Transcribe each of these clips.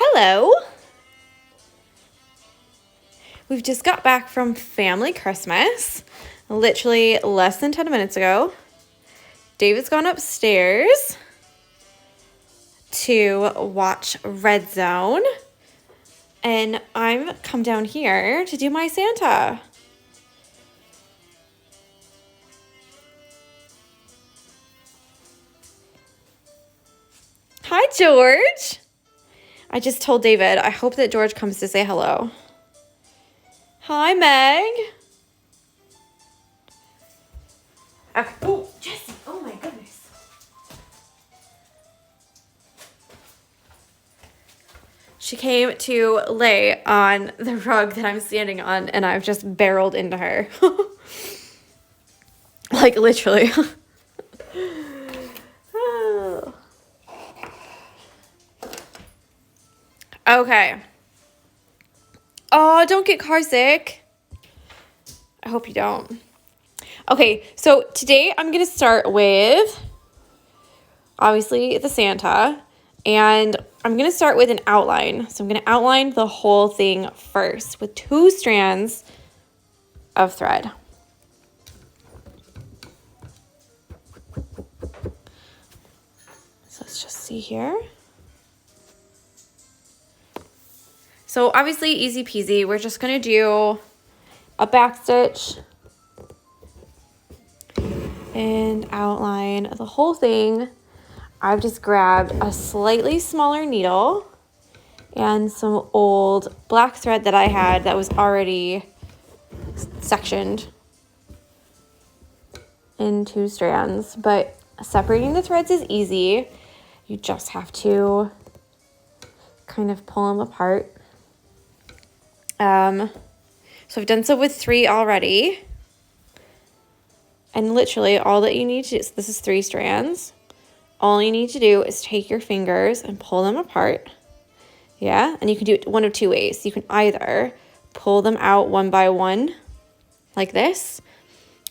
Hello. We've just got back from family Christmas, literally less than 10 minutes ago. David's gone upstairs to watch Red Zone, and I'm come down here to do my Santa. Hi, George. I just told David, I hope that George comes to say hello. Hi, Meg. Okay. Oh, Jessie. Oh, my goodness. She came to lay on the rug that I'm standing on, and I've just barreled into her. Like, literally. Oh. Okay. Oh, don't get car sick. I hope you don't. Okay, so today I'm going to start with, obviously, the Santa. And I'm going to start with an outline. So I'm going to outline the whole thing first with 2 strands of thread. So let's just see here. So obviously easy peasy. We're just going to do a back stitch and outline the whole thing. I've just grabbed a slightly smaller needle and some old black thread that I had that was already sectioned in 2 strands, but separating the threads is easy. You just have to kind of pull them apart. So I've done so with 3 already. And literally all that you need to do, so this is 3 strands. All you need to do is take your fingers and pull them apart. Yeah, and you can do it one of 2 ways. You can either pull them out one by one, like this,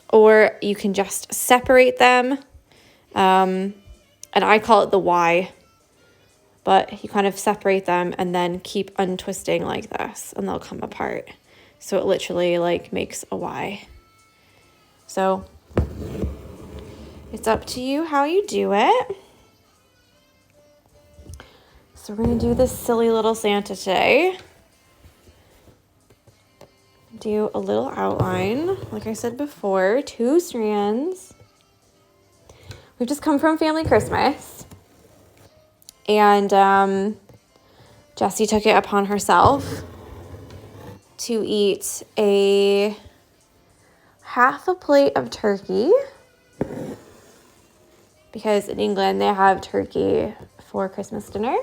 or you can just separate them. And I call it the Y. But you kind of separate them and then keep untwisting like this, and they'll come apart. So it literally like makes a Y. So it's up to you how you do it. So we're going to do this silly little Santa today. Do a little outline. Like I said before, 2 strands. We've just come from family Christmas. And Jessie took it upon herself to eat a half a plate of turkey, because in England they have turkey for Christmas dinner.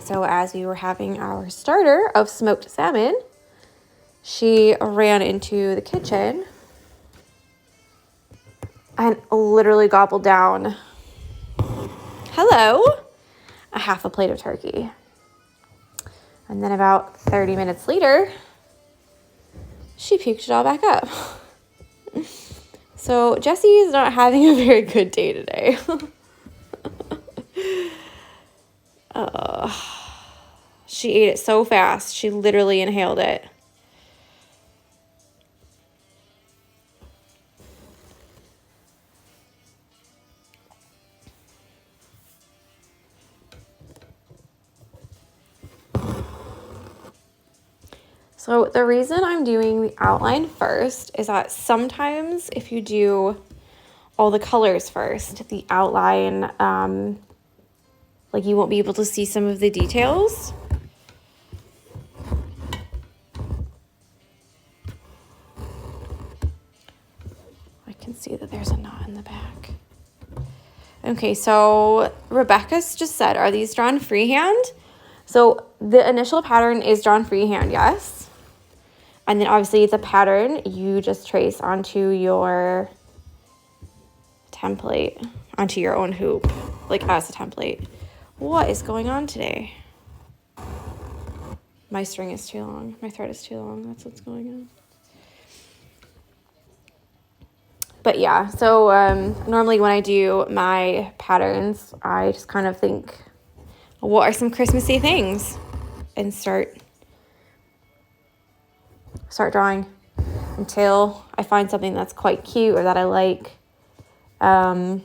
So as we were having our starter of smoked salmon, she ran into the kitchen and literally gobbled down, hello, a half a plate of turkey. And then about 30 minutes later, she puked it all back up. So Jessie is not having a very good day today. She ate it so fast. She literally inhaled it. So the reason I'm doing the outline first is that sometimes if you do all the colors first, the outline, like you won't be able to see some of the details. I can see that there's a knot in the back. Okay, so Rebecca's just said, are these drawn freehand? So the initial pattern is drawn freehand, yes. And then obviously the pattern you just trace onto your template, onto your own hoop, like as a template. What is going on today? My string is too long. My thread is too long. That's what's going on. But yeah, so normally when I do my patterns, I just kind of think what are some Christmassy things, and start drawing until I find something that's quite cute or that I like. But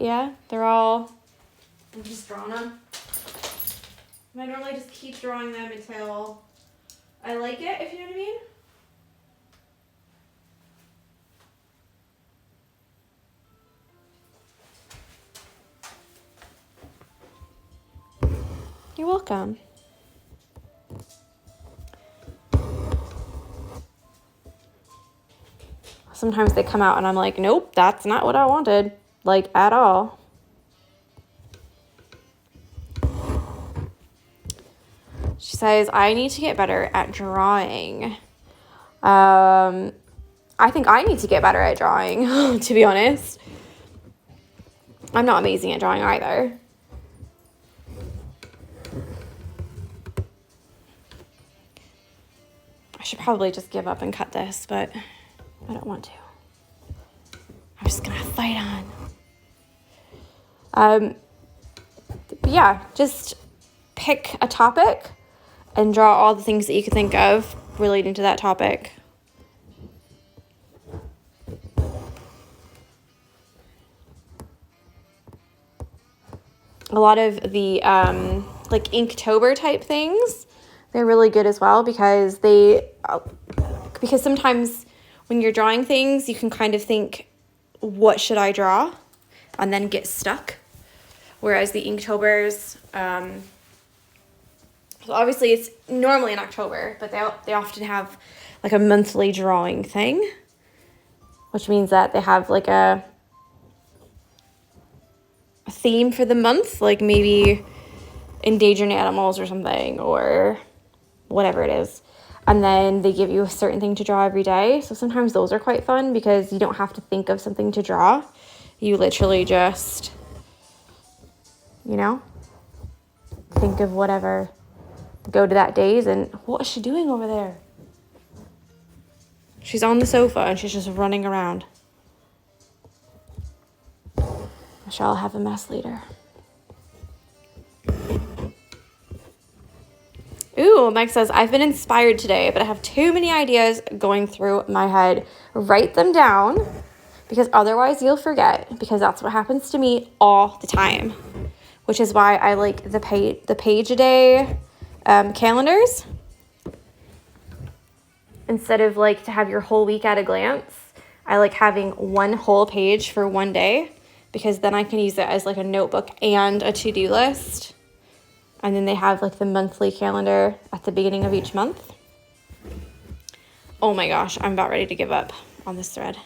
yeah, I'm just drawing them. I normally just keep drawing them until I like it, if you know what I mean. You're welcome. Sometimes they come out and I'm like, nope, that's not what I wanted, like, at all. She says, I need to get better at drawing. I think I need to get better at drawing, to be honest. I'm not amazing at drawing either. I should probably just give up and cut this, but I don't want to. I'm just gonna fight on. But yeah, just pick a topic and draw all the things that you can think of relating to that topic. A lot of the like Inktober type things, they're really good as well because sometimes when you're drawing things, you can kind of think, what should I draw? And then get stuck. Whereas the Inktobers, so obviously it's normally in October, but they often have like a monthly drawing thing, which means that they have like a theme for the month, like maybe endangered animals or something, or whatever it is. And then they give you a certain thing to draw every day. So sometimes those are quite fun because you don't have to think of something to draw. You literally just, think of whatever. Go to that days, and what is she doing over there? She's on the sofa and she's just running around. I shall have a mess later. Ooh, Mike says, I've been inspired today, but I have too many ideas going through my head. Write them down, because otherwise you'll forget, because that's what happens to me all the time, which is why I like the page-a-day calendars. Instead of like to have your whole week at a glance, I like having one whole page for one day, because then I can use it as like a notebook and a to-do list. And then they have like the monthly calendar at the beginning of each month. Oh my gosh, I'm about ready to give up on this thread.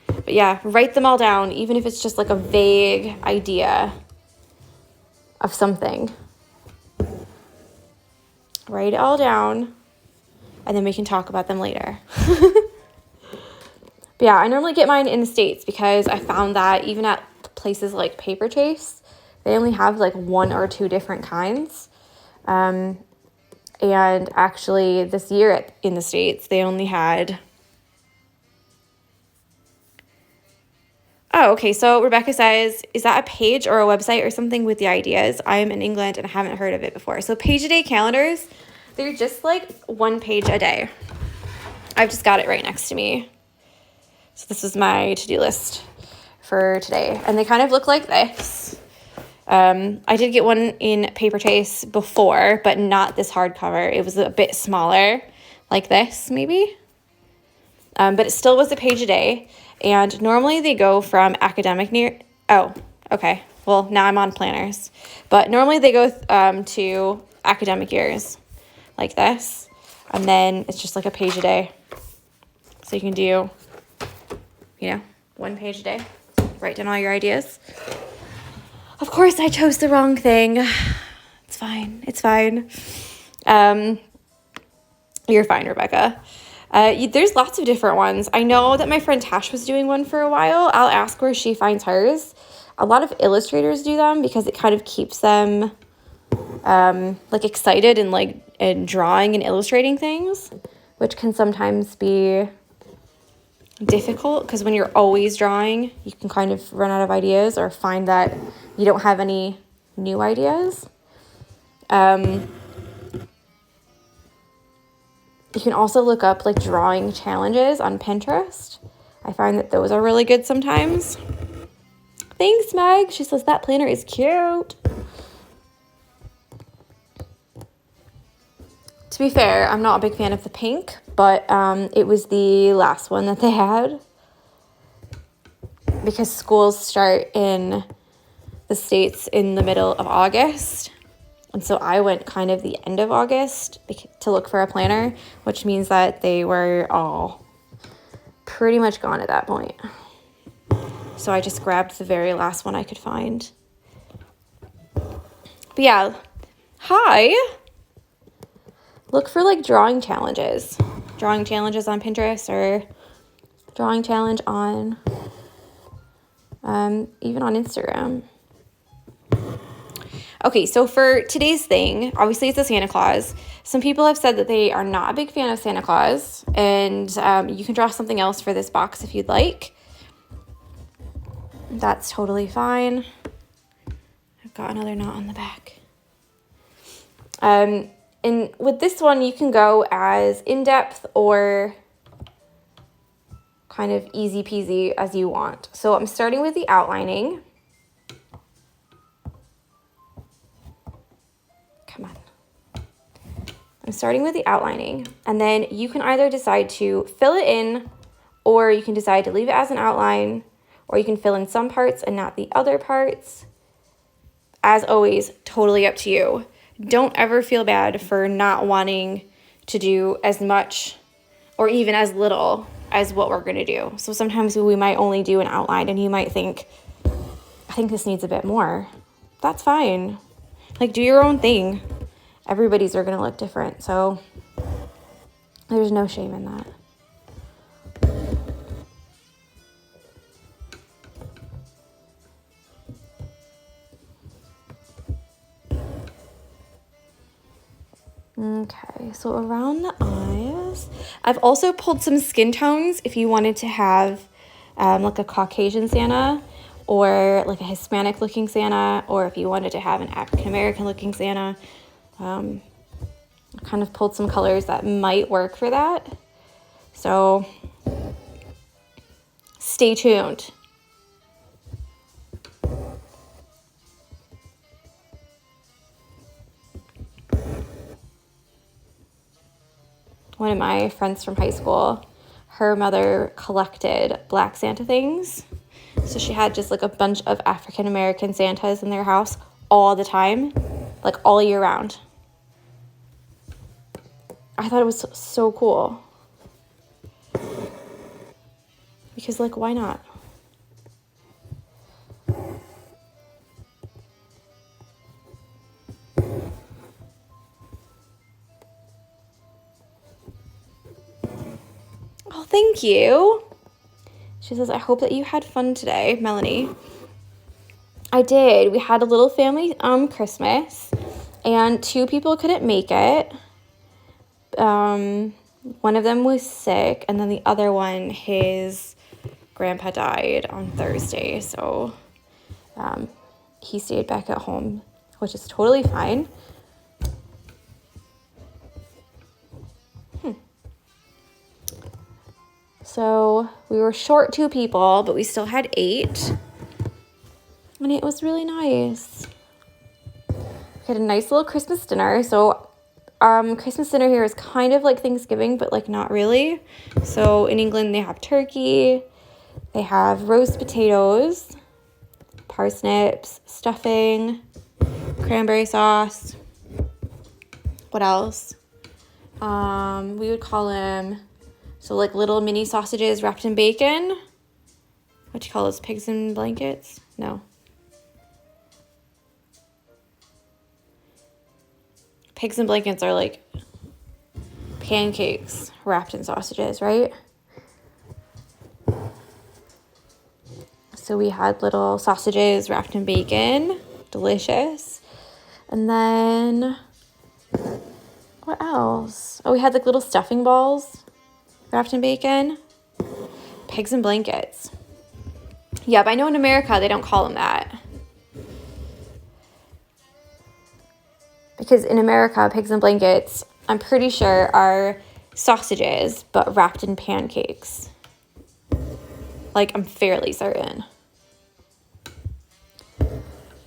But yeah, write them all down, even if it's just like a vague idea of something. Write it all down, and then we can talk about them later. But yeah, I normally get mine in the States because I found that even at places like Paper Chase, they only have like one or two different kinds. And actually this year in the States, they only had... Oh, okay, so Rebecca says, is that a page or a website or something with the ideas? I am in England and I haven't heard of it before. So page-a-day calendars, they're just like one page a day. I've just got it right next to me. So this is my to-do list for today. And they kind of look like this. I did get one in Paper Chase before, but not this hardcover. It was a bit smaller, like this maybe. But it still was a page a day. And normally they go from academic year. Oh, okay. Well, now I'm on planners. But normally they go to academic years like this. And then it's just like a page a day. So you can do, one page a day. Write down all your ideas. Of course, I chose the wrong thing. It's fine. It's fine. You're fine, Rebecca. There's lots of different ones. I know that my friend Tash was doing one for a while. I'll ask where she finds hers. A lot of illustrators do them because it kind of keeps them like excited and drawing and illustrating things, which can sometimes be difficult because when you're always drawing, you can kind of run out of ideas or find that you don't have any new ideas. You can also look up like drawing challenges on Pinterest. I find that those are really good sometimes. Thanks, Meg. She says that planner is cute. To be fair, I'm not a big fan of the pink, but it was the last one that they had because schools start in the States in the middle of August. And so I went kind of the end of August to look for a planner, which means that they were all pretty much gone at that point. So I just grabbed the very last one I could find. But yeah, hi. Look for like drawing challenges on Pinterest or drawing challenge on even on Instagram. Okay, so for today's thing, obviously it's a Santa Claus. Some people have said that they are not a big fan of Santa Claus, and you can draw something else for this box if you'd like. That's totally fine. I've got another knot on the back. And with this one, you can go as in-depth or kind of easy peasy as you want. So I'm starting with the outlining. Come on. I'm starting with the outlining, and then you can either decide to fill it in, or you can decide to leave it as an outline, or you can fill in some parts and not the other parts. As always, totally up to you. Don't ever feel bad for not wanting to do as much or even as little as what we're going to do. So sometimes we might only do an outline and you might think, I think this needs a bit more. That's fine. Like, do your own thing. Everybody's are going to look different. So there's no shame in that. Okay, so around the eyes, I've also pulled some skin tones if you wanted to have like a Caucasian Santa or like a Hispanic looking Santa, or if you wanted to have an African American looking Santa. I kind of pulled some colors that might work for that. So stay tuned. One of my friends from high school, her mother collected black Santa things. So she had just like a bunch of African American Santas in their house all the time, like all year round. I thought it was so cool. Because like, why not? Oh, thank you. She says, I hope that you had fun today, Melanie. I did. We had a little family Christmas, and 2 people couldn't make it. One of them was sick, and then the other one, his grandpa died on Thursday, so he stayed back at home, which is totally fine. So we were short 2 people, but we still had 8. And it was really nice. We had a nice little Christmas dinner. So Christmas dinner here is kind of like Thanksgiving, but like not really. So in England, they have turkey. They have roast potatoes, parsnips, stuffing, cranberry sauce. What else? We would call them... So like little mini sausages wrapped in bacon. What do you call those? Pigs in blankets? No. Pigs in blankets are like pancakes wrapped in sausages, right? So we had little sausages wrapped in bacon. Delicious. And then what else? Oh, we had like little stuffing balls wrapped in bacon. Pigs and blankets. Yeah, but I know in America they don't call them that. Because in America, pigs and blankets, I'm pretty sure, are sausages, but wrapped in pancakes. Like, I'm fairly certain.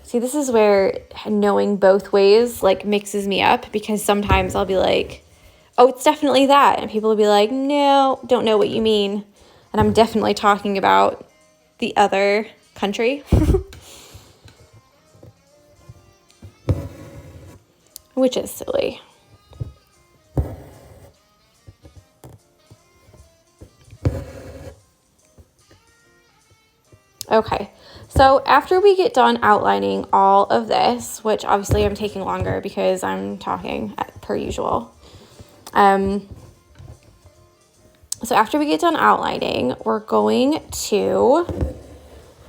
See, this is where knowing both ways, like, mixes me up, because sometimes I'll be like, oh, it's definitely that. And people will be like, no, don't know what you mean. And I'm definitely talking about the other country. Which is silly. Okay, so after we get done outlining all of this, which obviously I'm taking longer because I'm talking per usual. So after we get done outlining, we're going to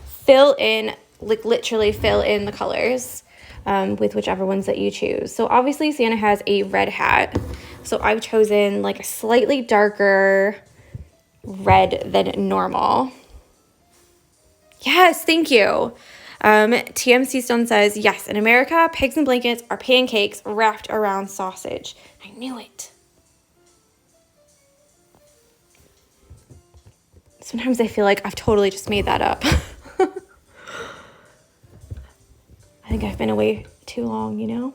fill in, like literally fill in the colors with whichever ones that you choose. So obviously Santa has a red hat. So I've chosen like a slightly darker red than normal. Yes, thank you. TMC Stone says, yes, in America, pigs and blankets are pancakes wrapped around sausage. I knew it. Sometimes I feel like I've totally just made that up. I think I've been away too long, you know?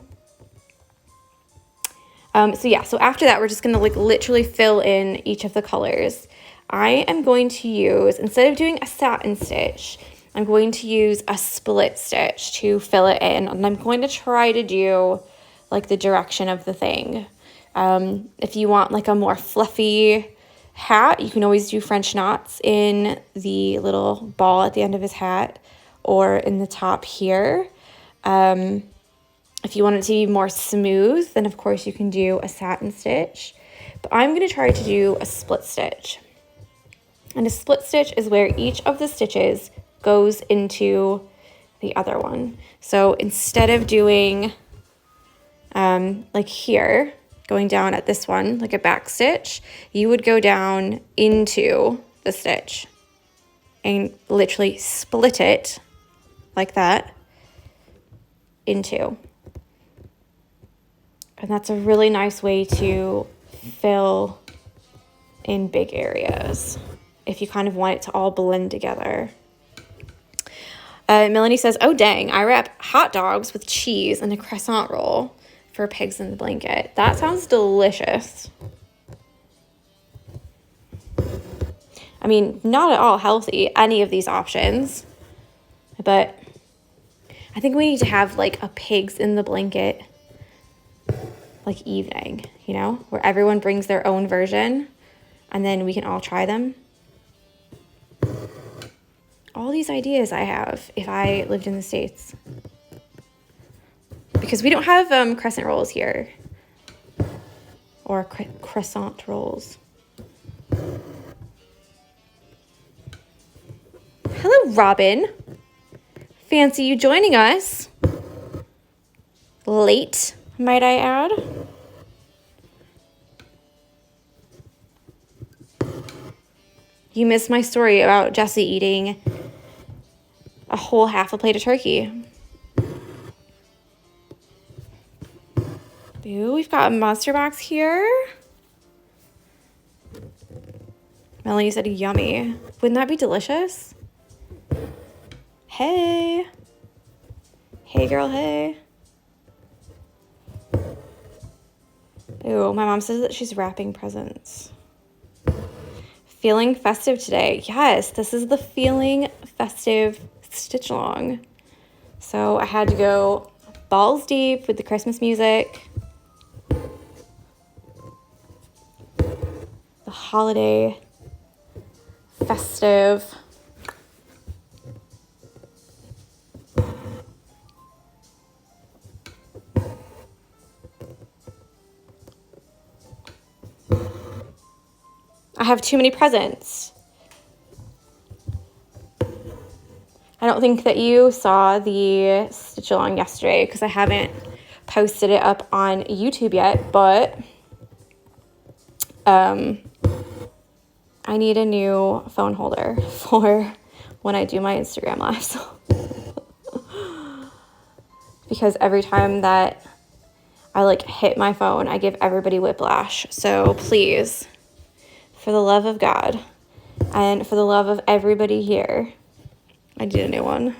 So after that, we're just going to like literally fill in each of the colors. I am going to use, instead of doing a satin stitch, I'm going to use a split stitch to fill it in. And I'm going to try to do like the direction of the thing. If you want like a more fluffy hat, you can always do French knots in the little ball at the end of his hat or in the top here. If you want it to be more smooth, then of course you can do a satin stitch. But I'm going to try to do a split stitch. And a split stitch is where each of the stitches goes into the other one. So instead of doing like here, going down at this one, like a back stitch, you would go down into the stitch and literally split it like that into. And that's a really nice way to fill in big areas if you kind of want it to all blend together. Melanie says, oh dang, I wrap hot dogs with cheese and a croissant roll for pigs in the blanket. That sounds delicious. I mean, not at all healthy, any of these options, but I think we need to have like a pigs in the blanket like evening, you know, where everyone brings their own version and then we can all try them. All these ideas I have if I lived in the States. Because we don't have crescent rolls here. Or croissant rolls. Hello, Robin. Fancy you joining us. Late, might I add. You missed my story about Jesse eating a whole half a plate of turkey. Ooh, we've got a monster box here. Melanie said yummy. Wouldn't that be delicious? Hey. Hey, girl, hey. Ooh, my mom says that she's wrapping presents. Feeling festive today. Yes, this is the Feeling Festive Stitch Along. So I had to go balls deep with the Christmas music. The holiday festive. I have too many presents. I don't think that you saw the stitch along yesterday because I haven't posted it up on YouTube yet, but I I need a new phone holder for when I do my Instagram lives. Because every time that I like hit my phone, I give everybody whiplash. So please, for the love of God and for the love of everybody here, I need a new one.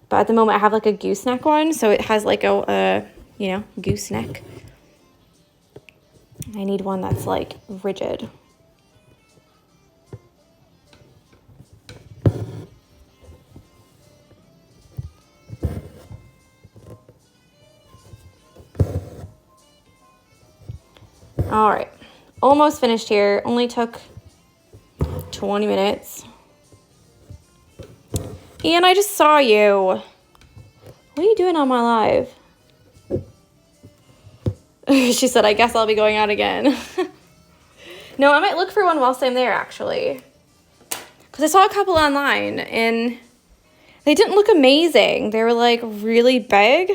But at the moment I have like a gooseneck one, so it has like a you know, gooseneck. I need one that's like rigid. All right, almost finished here. Only took 20 minutes. Ian, I just saw you. What are you doing on my live? She said, I guess I'll be going out again. No, I might look for one whilst I'm there, actually. Because I saw a couple online, and they didn't look amazing. They were, like, really big.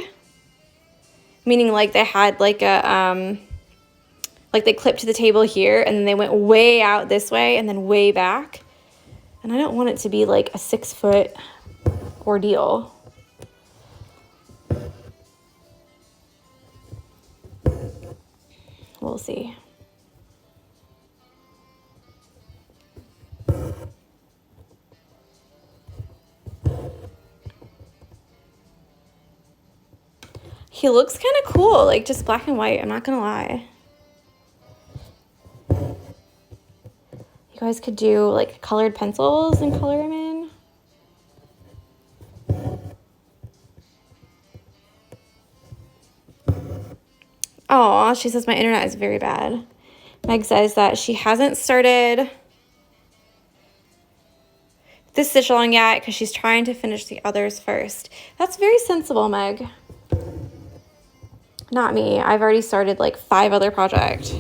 Meaning, like, they had, like, a, like, they clipped to the table here, and then they went way out this way, and then way back. And I don't want it to be, like, a 6-foot ordeal. We'll see. He looks kind of cool, like just black and white, I'm not gonna lie. You guys could do like colored pencils and color him in. Oh, she says my internet is very bad. Meg says that she hasn't started this stitch along yet because she's trying to finish the others first. That's very sensible, Meg. Not me. I've already started like 5 other projects.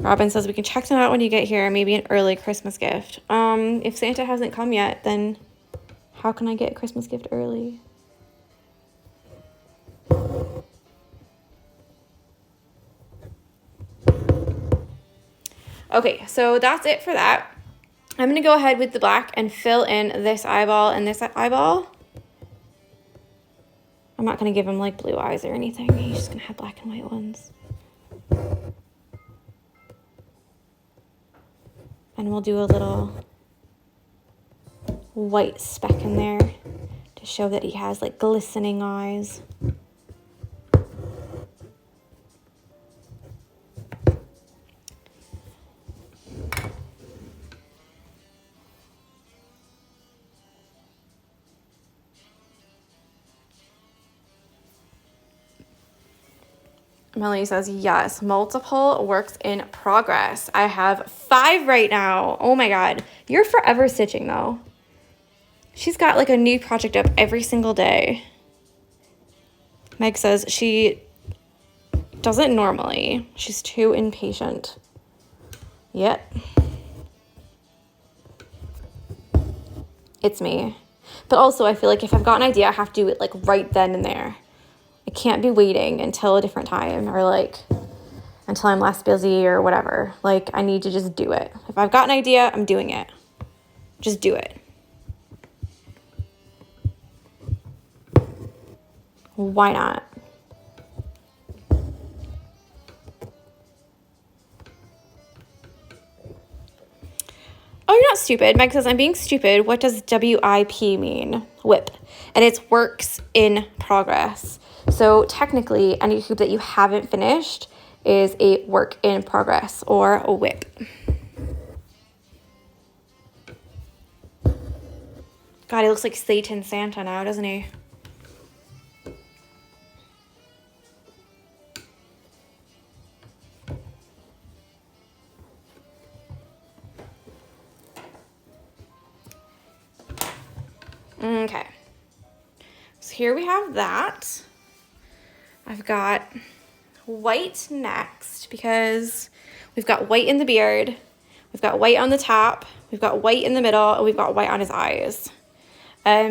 Robin says we can check them out when you get here. Maybe an early Christmas gift. If Santa hasn't come yet, then how can I get a Christmas gift early? Okay, so that's it for that. I'm gonna go ahead with the black and fill in this eyeball and this eyeball. I'm not going to give him, like, blue eyes or anything. He's just going to have black and white ones. And we'll do a little white speck in there to show that he has, like, glistening eyes. Melanie says, yes, multiple works in progress. I have 5 right now. Oh my God. You're forever stitching though. She's got like a new project up every single day. Meg says she doesn't normally. She's too impatient. Yep. It's me. But also I feel like if I've got an idea, I have to do it like right then and there. I can't be waiting until a different time or like until I'm less busy or whatever. Like I need to just do it. If I've got an idea, I'm doing it. Just do it. Why not? Oh, you're not stupid. Meg says, I'm being stupid. What does WIP mean? WIP. And it's works in progress. So technically, any hoop that you haven't finished is a work in progress or a WIP. God, he looks like Satan Santa now, doesn't he? Okay. So here we have that. I've got white next because we've got white in the beard, we've got white on the top, we've got white in the middle, and we've got white on his eyes.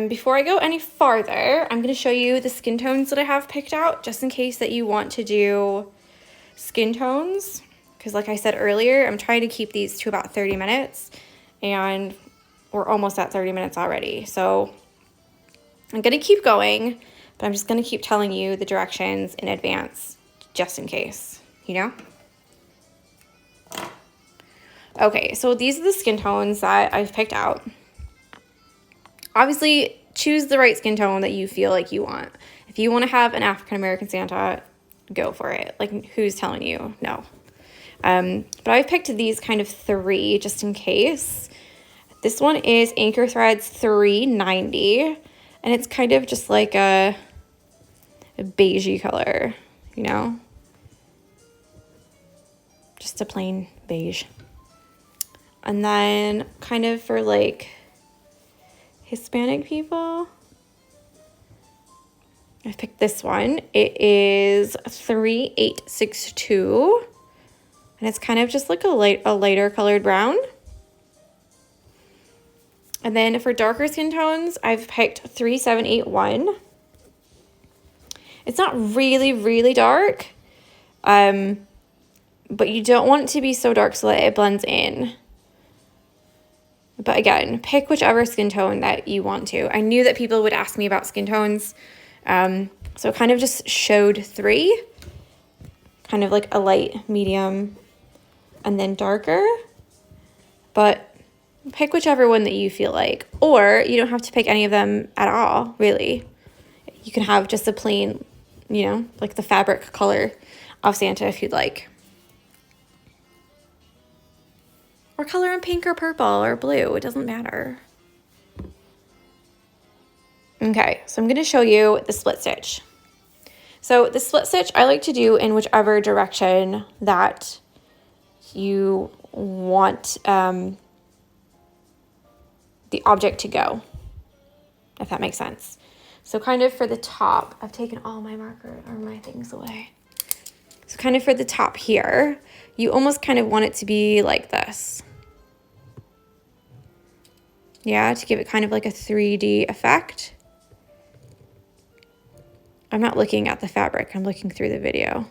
Before I go any farther, I'm going to show you the skin tones that I have picked out, just in case that you want to do skin tones. Because like I said earlier, I'm trying to keep these to about 30 minutes, and we're almost at 30 minutes already. So I'm going to keep going, but I'm just going to keep telling you the directions in advance, just in case, you know? Okay, so these are the skin tones that I've picked out. Obviously, choose the right skin tone that you feel like you want. If you want to have an African-American Santa, go for it. Like, who's telling you? No. But I've picked these kind of 3 just in case. This one is Anchor Threads 390, and it's kind of just like a beigey color, you know? Just a plain beige. And then kind of for like Hispanic people, I picked this one. It is 3862, and it's kind of just like a lighter colored brown. And then for darker skin tones, I've picked 3781. It's not really, really dark, but you don't want it to be so dark so that it blends in. But again, pick whichever skin tone that you want to. I knew that people would ask me about skin tones, so kind of just showed 3, kind of like a light, medium, and then darker. But pick whichever one that you feel like, or you don't have to pick any of them at all, really. You can have just a plain, you know, like the fabric color of Santa if you'd like. Or color in pink or purple or blue, it doesn't matter. Okay, so I'm going to show you the split stitch. So the split stitch I like to do in whichever direction that you want the object to go, if that makes sense. So kind of for the top, I've taken all my marker or my things away. So kind of for the top here, you almost kind of want it to be like this. Yeah, to give it kind of like a 3D effect. I'm not looking at the fabric, I'm looking through the video.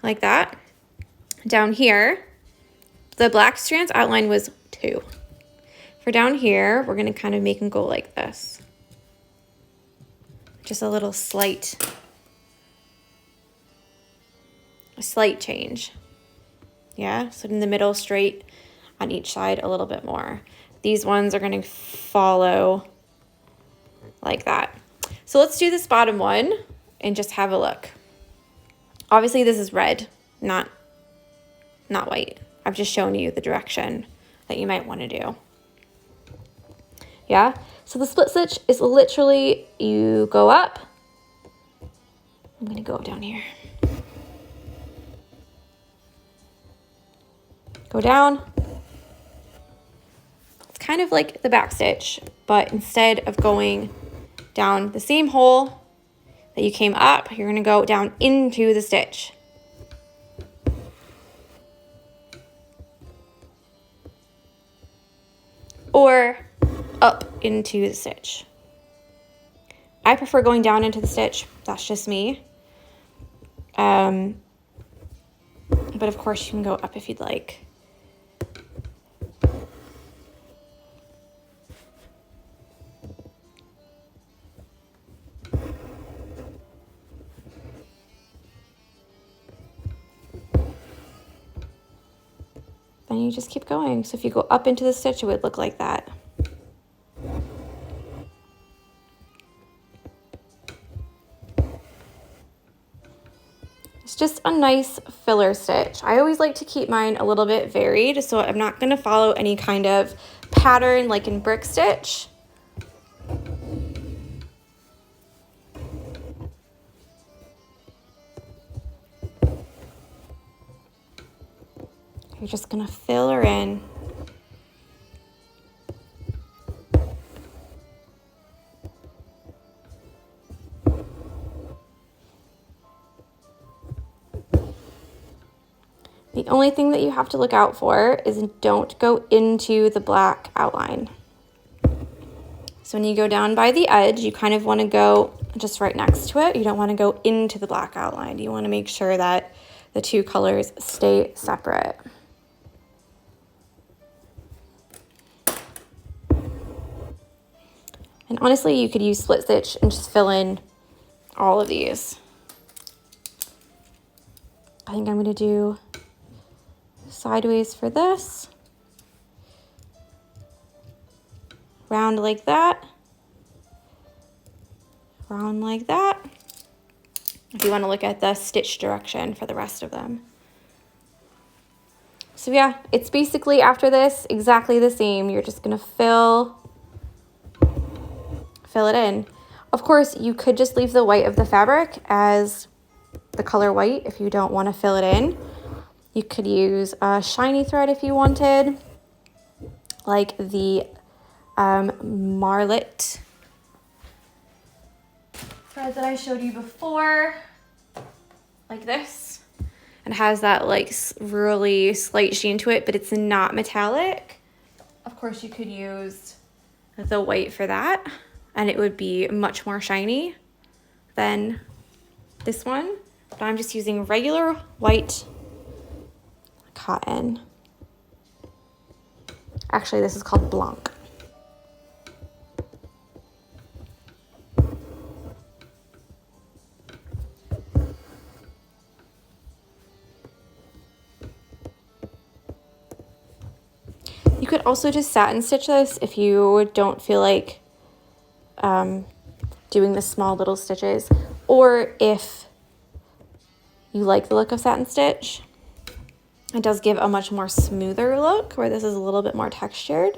Like that. Down here, the black strands outline was 2. For down here, we're gonna kind of make them go like this. Just a little slight change. Yeah, so in the middle, straight, on each side a little bit more. These ones are gonna follow like that. So let's do this bottom one and just have a look. Obviously this is red, not white. I've just shown you the direction that you might want to do. Yeah, so the split stitch is literally, you go up. I'm gonna go down here. Go down. It's kind of like the back stitch, but instead of going down the same hole that you came up, you're gonna go down into the stitch. Or up into the stitch. I prefer going down into the stitch, that's just me. But of course you can go up if you'd like. Then you just keep going. So if you go up into the stitch, it would look like that. It's just a nice filler stitch. I always like to keep mine a little bit varied, so I'm not going to follow any kind of pattern like in brick stitch. You're just gonna fill her in. The only thing that you have to look out for is don't go into the black outline. So when you go down by the edge, you kind of want to go just right next to it. You don't want to go into the black outline. You want to make sure that the two colors stay separate. And honestly, you could use split stitch and just fill in all of these. I think I'm going to do sideways for this. Round like that. Round like that. If you want to look at the stitch direction for the rest of them. So yeah, it's basically after this exactly the same. You're just going to fill it in. Of course, you could just leave the white of the fabric as the color white if you don't want to fill it in. You could use a shiny thread if you wanted, like the Marlet thread that I showed you before, like this. And has that like really slight sheen to it, but it's not metallic. Of course, you could use the white for that, and it would be much more shiny than this one. But I'm just using regular white cotton. Actually, this is called Blanc. You could also just satin stitch this if you don't feel like doing the small little stitches, or if you like the look of satin stitch. It does give a much more smoother look, where this is a little bit more textured.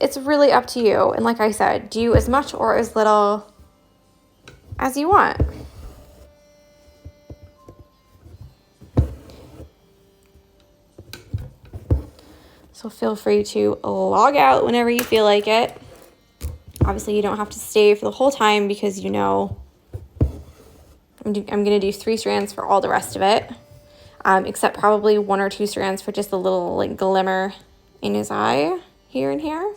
It's really up to you. And like I said, do as much or as little as you want. So feel free to log out whenever you feel like it. Obviously, you don't have to stay for the whole time because you know I'm going to do 3 strands for all the rest of it, except probably 1 or 2 strands for just a little like glimmer in his eye here and here.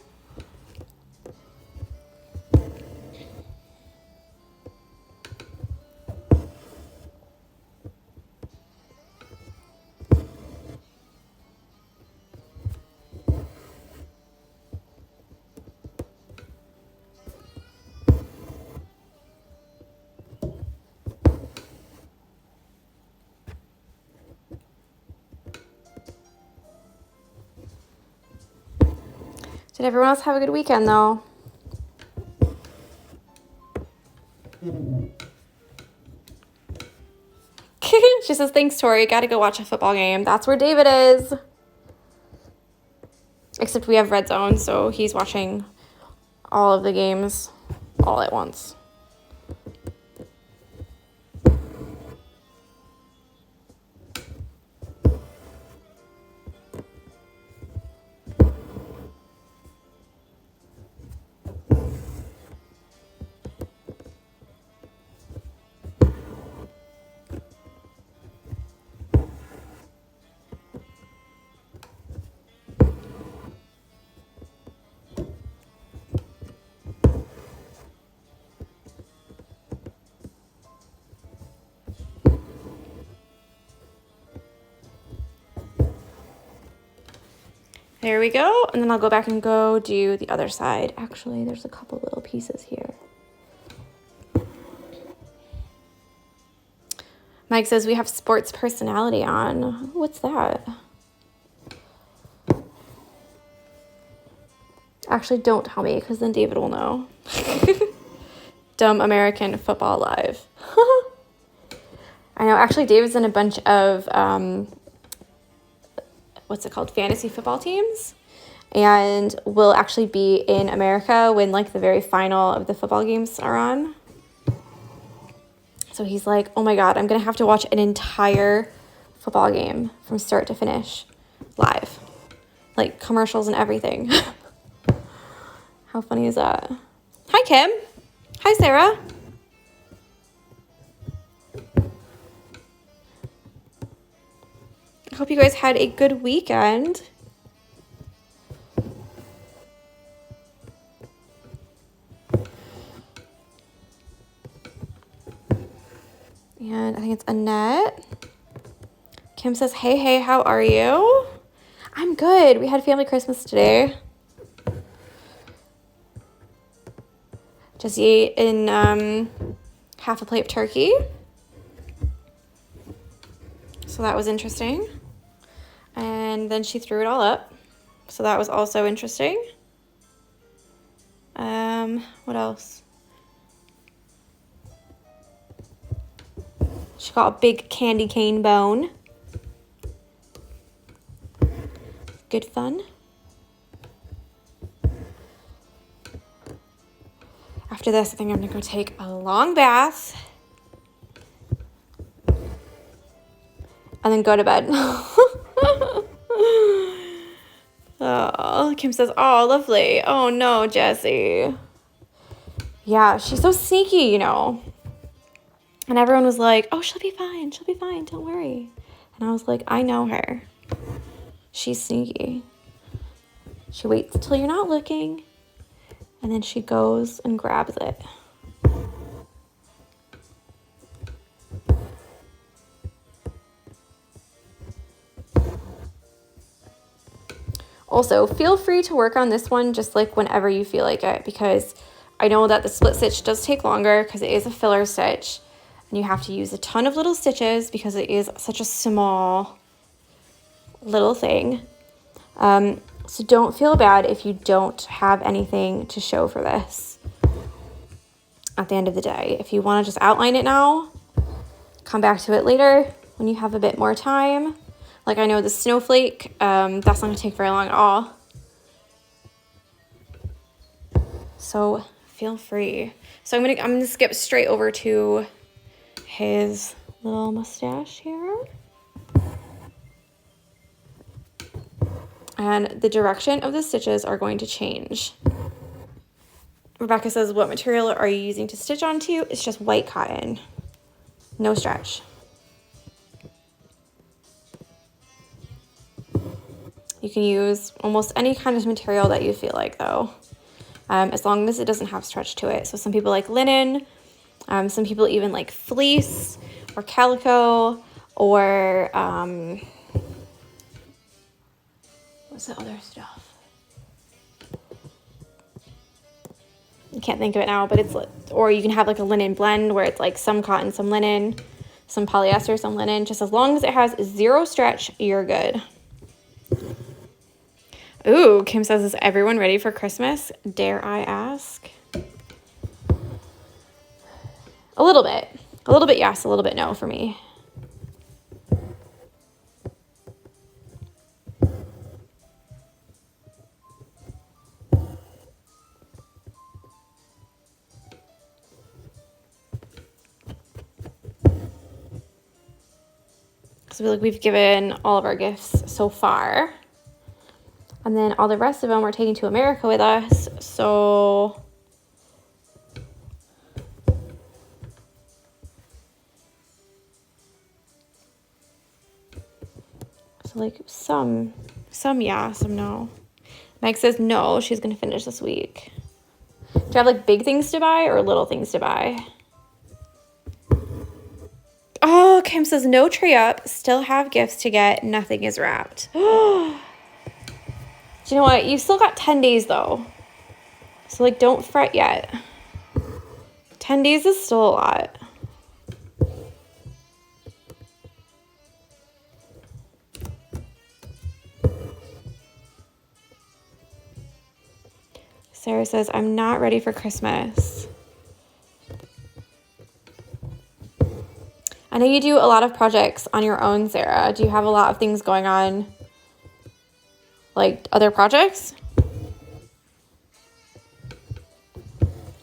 Did everyone else have a good weekend, though? She says, thanks, Tori. Gotta go watch a football game. That's where David is. Except we have Red Zone, so he's watching all of the games all at once. There we go, and then I'll go back and go do the other side. Actually, there's a couple little pieces here. Mike says we have sports personality on. What's that? Actually, don't tell me, because then David will know. Dumb American Football Live. I know, actually, David's in a bunch of what's it called, fantasy football teams, and will actually be in America when like the very final of the football games are on. So he's like, oh my God, I'm gonna have to watch an entire football game from start to finish live, like commercials and everything. How funny is that? Hi, Kim. Hi, Sarah. I hope you guys had a good weekend. And I think it's Annette. Kim says, hey, how are you? I'm good. We had family Christmas today. Just ate in half a plate of turkey. So that was interesting. And then she threw it all up. So that was also interesting. What else? She got a big candy cane bone. Good fun. After this, I think I'm gonna go take a long bath and then go to bed. Oh, Kim says, oh, lovely. Oh no, Jessie. Yeah, she's so sneaky, you know. And everyone was like, oh, she'll be fine, don't worry. And I was like, I know her. She's sneaky. She waits until you're not looking, and then she goes and grabs it. Also, feel free to work on this one just like whenever you feel like it, because I know that the split stitch does take longer because it is a filler stitch and you have to use a ton of little stitches because it is such a small little thing. So don't feel bad if you don't have anything to show for this at the end of the day. If you want to just outline it now, come back to it later when you have a bit more time. Like I know the snowflake, that's not going to take very long at all. So feel free. So I'm gonna skip straight over to his little mustache here. And the direction of the stitches are going to change. Rebecca says, what material are you using to stitch onto? It's just white cotton. No stretch. You can use almost any kind of material that you feel like though, as long as it doesn't have stretch to it. So some people like linen, some people even like fleece or calico or what's the other stuff? I can't think of it now, but it's, or you can have like a linen blend where it's like some cotton, some linen, some polyester, some linen. Just as long as it has zero stretch, you're good. Ooh, Kim says, is everyone ready for Christmas? Dare I ask? A little bit yes, a little bit no for me. So I feel like we've given all of our gifts so far. And then all the rest of them we're taking to America with us. So like some yeah, some no. Meg says no, she's gonna finish this week. Do you have like big things to buy or little things to buy? Oh, Kim says no tree up, still have gifts to get, nothing is wrapped. Do you know what? You've still got 10 days though. So like don't fret yet. 10 days is still a lot. Sarah says, I'm not ready for Christmas. I know you do a lot of projects on your own, Sarah. Do you have a lot of things going on? Like other projects?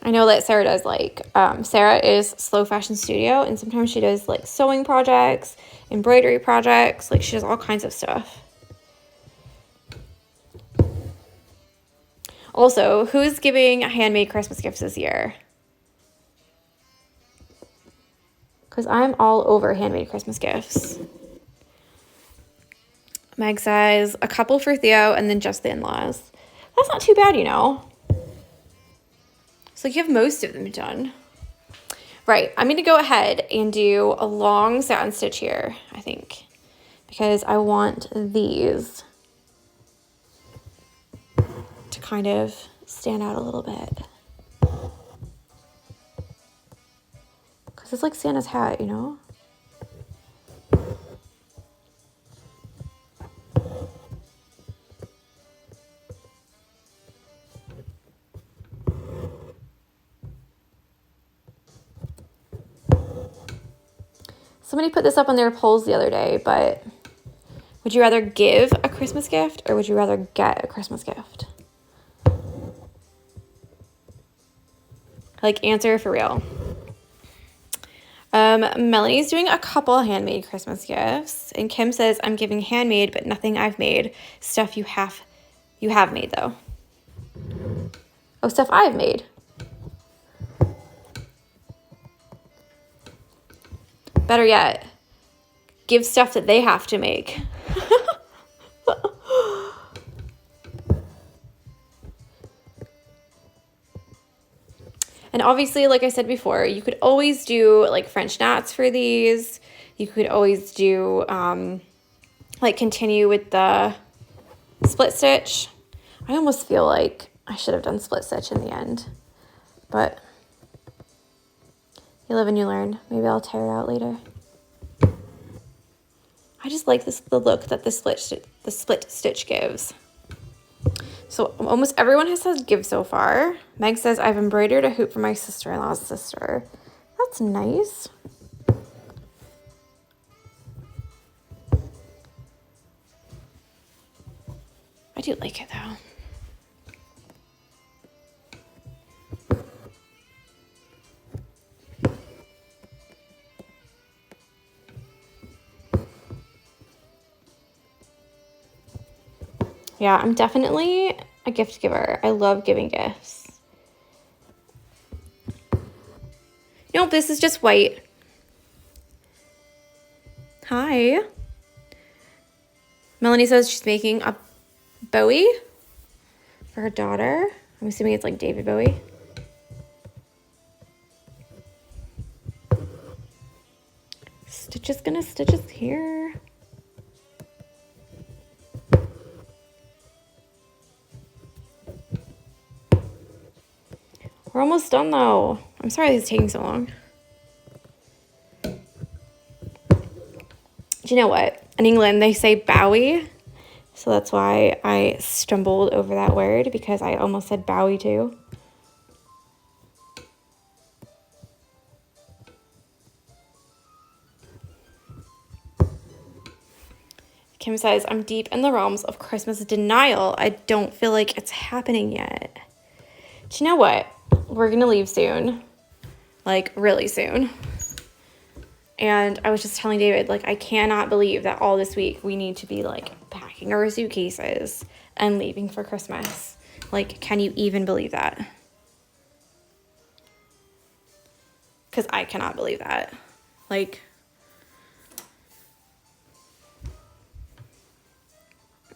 I know that Sarah does like, Sarah is Slow Fashion Studio, and sometimes she does like sewing projects, embroidery projects, like she does all kinds of stuff. Also, who's giving handmade Christmas gifts this year? Because I'm all over handmade Christmas gifts. Meg says, a couple for Theo and then just the in-laws. That's not too bad, you know. So you have most of them done. Right, I'm going to go ahead and do a long satin stitch here, I think, because I want these to kind of stand out a little bit. Because it's like Santa's hat, you know? Somebody put this up on their polls the other day, but would you rather give a Christmas gift or would you rather get a Christmas gift? Like, answer for real. Melanie's doing a couple handmade Christmas gifts, and Kim says, I'm giving handmade, but nothing I've made. Stuff you have made, though. Oh, stuff I've made. Better yet, give stuff that they have to make. And obviously, like I said before, you could always do like French knots for these. You could always do, like, continue with the split stitch. I almost feel like I should have done split stitch in the end, but you live and you learn. Maybe I'll tear it out later. I just like the look that the split stitch gives. So almost everyone has said give so far. Meg says, I've embroidered a hoop for my sister-in-law's sister. That's nice. I do like it though. Yeah, I'm definitely a gift giver. I love giving gifts. Nope, this is just white. Hi. Melanie says she's making a Bowie for her daughter. I'm assuming it's like David Bowie. Stitch is gonna stitch us here. We're almost done though. I'm sorry this is taking so long. Do you know what? In England, they say Bowie. So that's why I stumbled over that word, because I almost said Bowie too. Kim says, I'm deep in the realms of Christmas denial. I don't feel like it's happening yet. Do you know what? We're going to leave soon. Like, really soon. And I was just telling David, like, I cannot believe that all this week we need to be, like, packing our suitcases and leaving for Christmas. Like, can you even believe that? Because I cannot believe that. Like,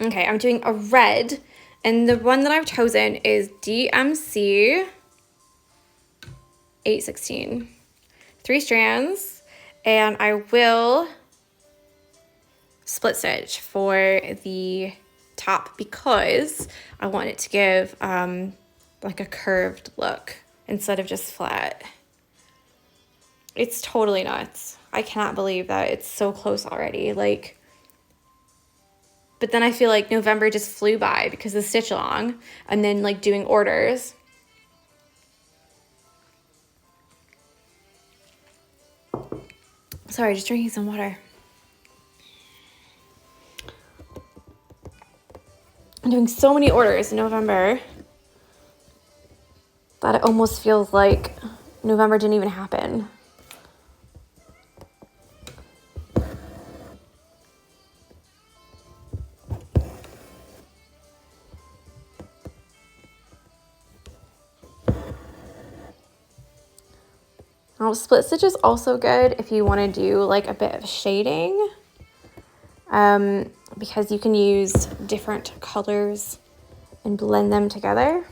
okay, I'm doing a red. And the one that I've chosen is DMC 816. 3 strands. And I will split stitch for the top because I want it to give like a curved look instead of just flat. It's totally nuts. I cannot believe that it's so close already. Like, but then I feel like November just flew by because of Stitch Along and then like doing orders. Sorry, just drinking some water. I'm doing so many orders in November that it almost feels like November didn't even happen. Now, split stitch is also good if you want to do like a bit of shading, because you can use different colors and blend them together.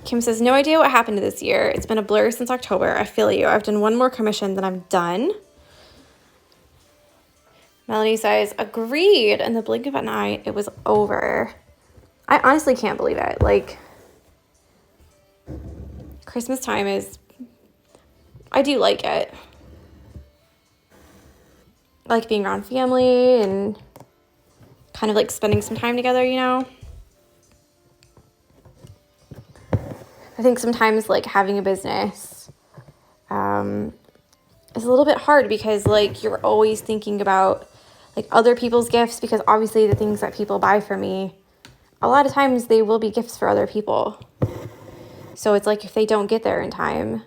Kim says, no idea what happened to this year. It's been a blur since October. I feel you. I've done one more commission, then I'm done. Melanie says, agreed. In the blink of an eye, it was over. I honestly can't believe it. Like, Christmas time is, I do like it. I like being around family and kind of like spending some time together, you know? I think sometimes like having a business is a little bit hard because like you're always thinking about like other people's gifts, because obviously the things that people buy for me, a lot of times they will be gifts for other people. So it's like if they don't get there in time,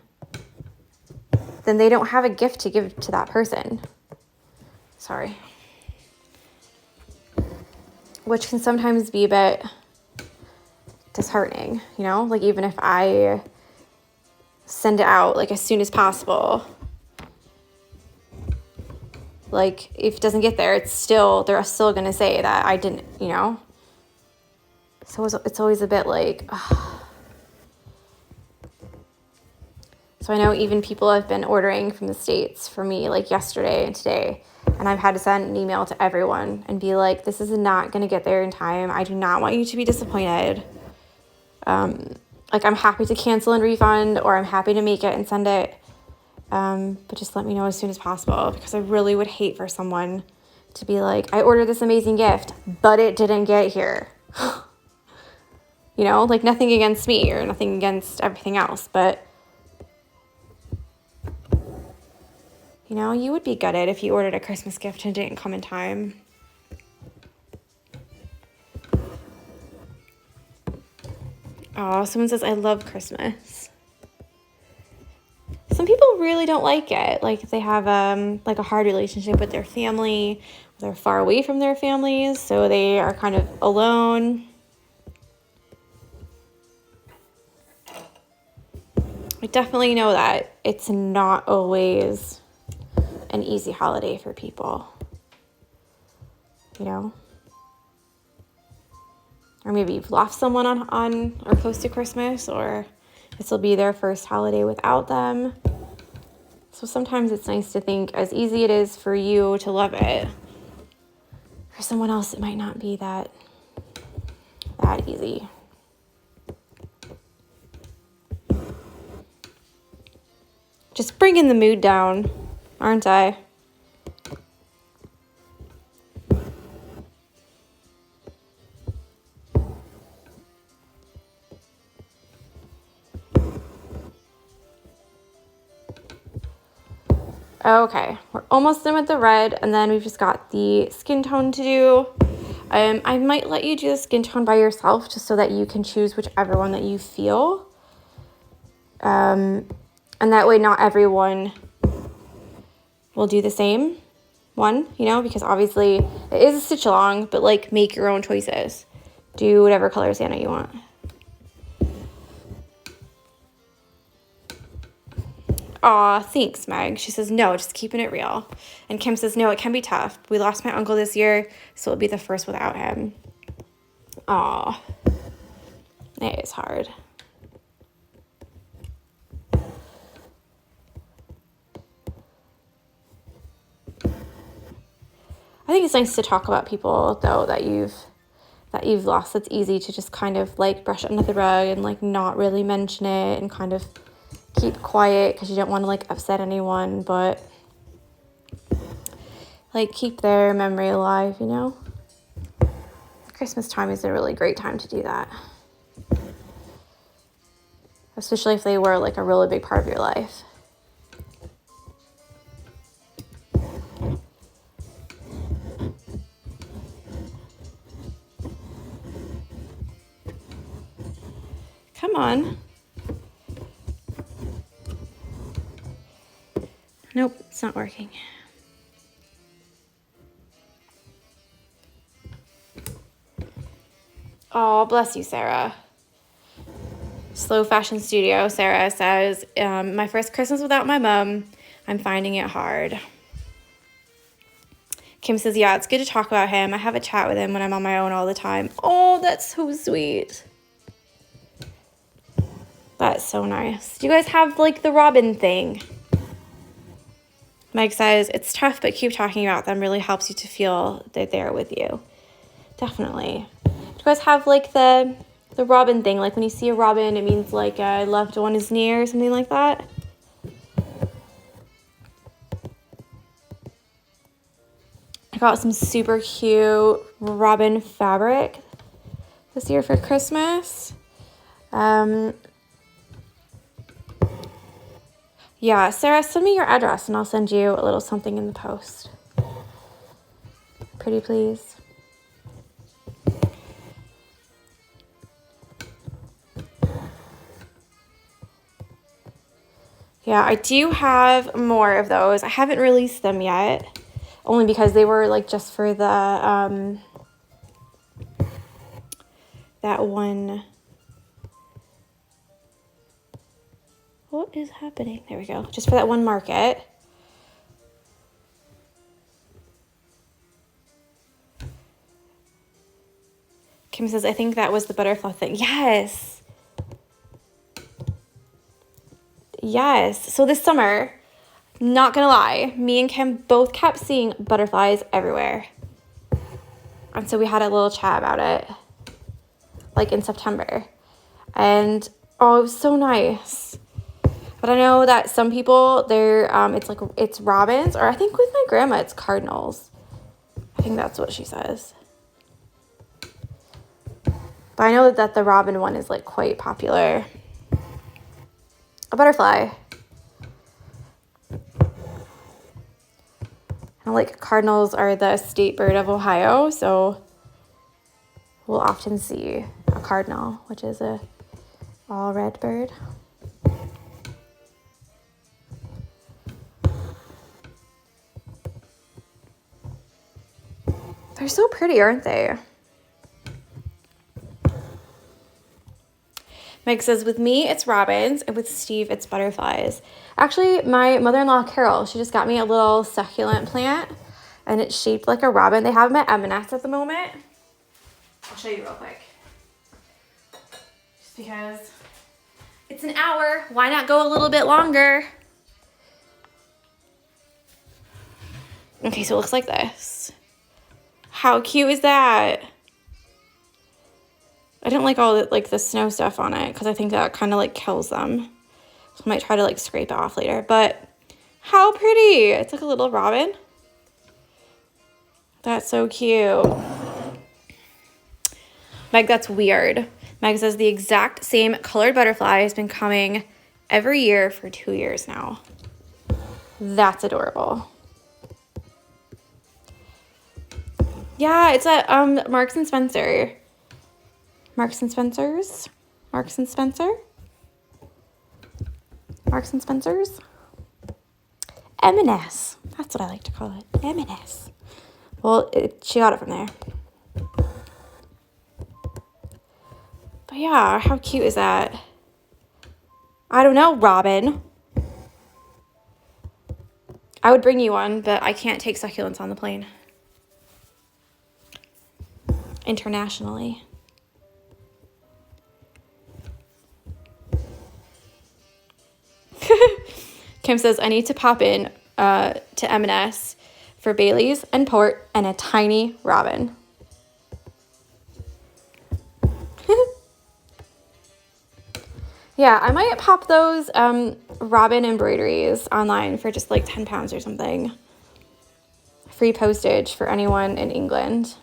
then they don't have a gift to give to that person. Sorry. Which can sometimes be a bit disheartening, you know? Like even if I send it out like as soon as possible, like if it doesn't get there, they're still going to say that I didn't, you know? So it's always a bit like, ugh. So I know even people have been ordering from the States for me like yesterday and today, and I've had to send an email to everyone and be like, this is not going to get there in time. I do not want you to be disappointed. Like I'm happy to cancel and refund, or I'm happy to make it and send it. But just let me know as soon as possible, because I really would hate for someone to be like, I ordered this amazing gift, but it didn't get here. You know, like nothing against me or nothing against everything else, but you know, you would be gutted if you ordered a Christmas gift and it didn't come in time. Oh, someone says, I love Christmas. Some people really don't like it. Like if they have like a hard relationship with their family, they're far away from their families, so they are kind of alone. I definitely know that it's not always an easy holiday for people, you know? Or maybe you've lost someone on or close to Christmas, or this will be their first holiday without them. So sometimes it's nice to think as easy it is for you to love it, for someone else it might not be that easy. Just bringing the mood down, aren't I? Okay, we're almost done with the red, and then we've just got the skin tone to do. I might let you do the skin tone by yourself just so that you can choose whichever one that you feel. And that way not everyone will do the same one, you know, because obviously it is a stitch along, but like make your own choices. Do whatever color Santa you want. Aw, thanks, Meg. She says, no, just keeping it real. And Kim says, no, it can be tough. We lost my uncle this year, so it'll be the first without him. Aw, it is hard. I think it's nice to talk about people, though, that you've lost. It's easy to just kind of like brush it under the rug and like not really mention it and kind of keep quiet because you don't want to like upset anyone, but like keep their memory alive, you know? Christmas time is a really great time to do that. Especially if they were like a really big part of your life. Come on. Nope, it's not working. Oh, bless you, Sarah. Slow Fashion Studio, Sarah says, my first Christmas without my mom, I'm finding it hard. Kim says, yeah, it's good to talk about him. I have a chat with him when I'm on my own all the time. Oh, that's so sweet. That's so nice. Do you guys have like the robin thing? Mike says, it's tough, but keep talking about them really helps you to feel they're there with you. Definitely. Do you guys have like the robin thing? Like when you see a robin, it means like a loved one is near or something like that? I got some super cute robin fabric this year for Christmas. Yeah, Sarah, send me your address and I'll send you a little something in the post. Pretty please. Yeah, I do have more of those. I haven't released them yet, only because they were like just for the, that one. What is happening? There we go. Just for that one market. Kim says, I think that was the butterfly thing. Yes. Yes. So this summer, not gonna lie, me and Kim both kept seeing butterflies everywhere. And so we had a little chat about it, like in September. And oh, it was so nice. But I know that some people, it's robins, or I think with my grandma, it's cardinals. I think that's what she says. But I know that the robin one is like quite popular. A butterfly. And like cardinals are the state bird of Ohio, so we'll often see a cardinal, which is a all red bird. They're so pretty, aren't they? Mike says, with me, it's robins, and with Steve, it's butterflies. Actually, my mother-in-law, Carol, she just got me a little succulent plant, and it's shaped like a robin. They have them at M&S at the moment. I'll show you real quick. Just because it's an hour, why not go a little bit longer? Okay, so it looks like this. How cute is that? I didn't like all the snow stuff on it because I think that kind of like kills them. So I might try to like scrape it off later. But how pretty! It's like a little robin. That's so cute. Meg, that's weird. Meg says the exact same colored butterfly has been coming every year for 2 years now. That's adorable. Yeah, it's at Marks and Spencer. Marks and Spencer's? Marks and Spencer? Marks and Spencer's? M&S. That's what I like to call it. M&S. Well, she got it from there. But yeah, how cute is that? I don't know, Robin. I would bring you one, but I can't take succulents on the plane. Internationally. Kim says, I need to pop in to M&S for Bailey's and port and a tiny robin. Yeah, I might pop those robin embroideries online for just like 10 pounds or something. Free postage for anyone in England.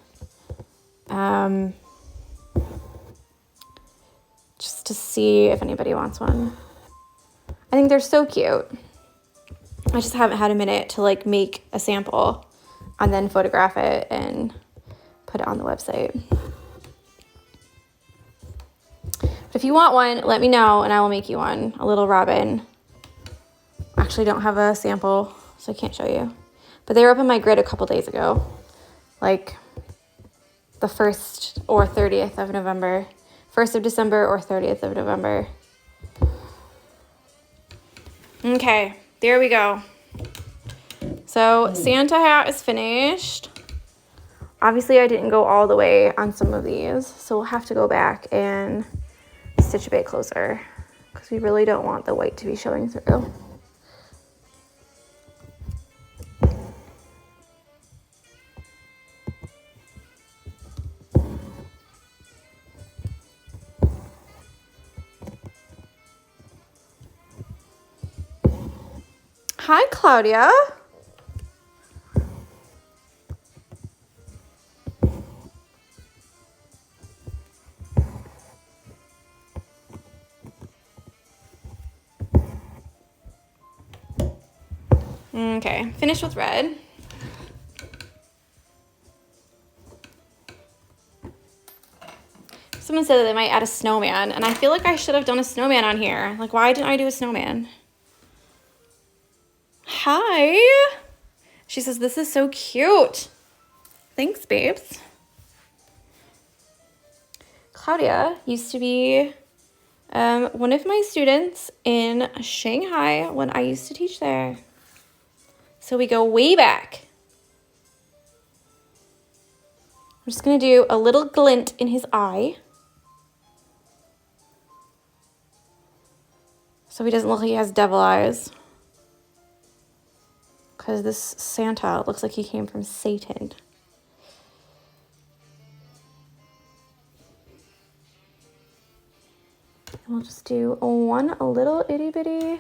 Just to see if anybody wants one. I think they're so cute. I just haven't had a minute to like make a sample and then photograph it and put it on the website. But if you want one, let me know and I will make you one. A little robin. Actually don't have a sample, so I can't show you. But they were up on my grid a couple days ago. Like the 1st or 30th of November. 1st of December or 30th of November. Okay, there we go. So Santa hat is finished. Obviously I didn't go all the way on some of these, so we'll have to go back and stitch a bit closer because we really don't want the white to be showing through. Hi, Claudia. Okay, finished with red. Someone said that they might add a snowman, and I feel like I should have done a snowman on here. Like, why didn't I do a snowman? Hi. She says, this is so cute. Thanks, babes. Claudia used to be one of my students in Shanghai when I used to teach there. So we go way back. I'm just going to do a little glint in his eye, so he doesn't look like he has devil eyes. Because this Santa looks like he came from Satan. And we'll just do a little itty bitty.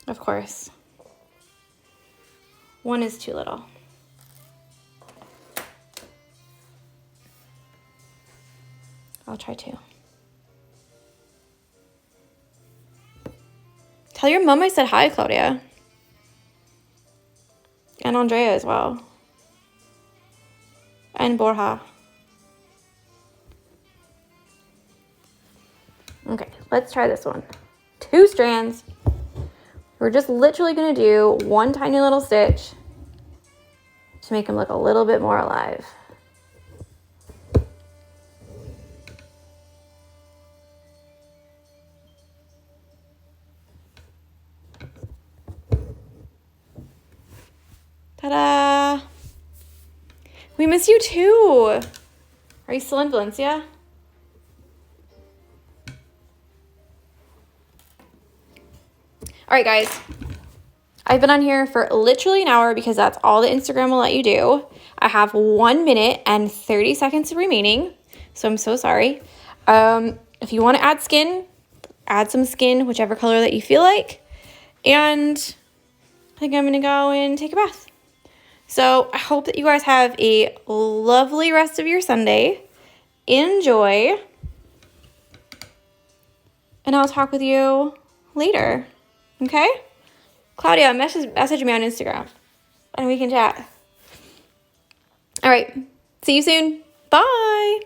Of course, one is too little. I'll try two. Tell your mom I said hi, Claudia. And Andrea as well. And Borja. Okay, let's try this one. 2 strands. We're just literally gonna do one tiny little stitch to make him look a little bit more alive. Ta-da! We miss you too. Are you still in Valencia? All right, guys. I've been on here for literally an hour because that's all the Instagram will let you do. I have 1 minute and 30 seconds remaining, so I'm so sorry. If you want to add some skin, whichever color that you feel like. And I think I'm going to go and take a bath. So I hope that you guys have a lovely rest of your Sunday. Enjoy. And I'll talk with you later. Okay? Claudia, message me on Instagram and we can chat. All right. See you soon. Bye.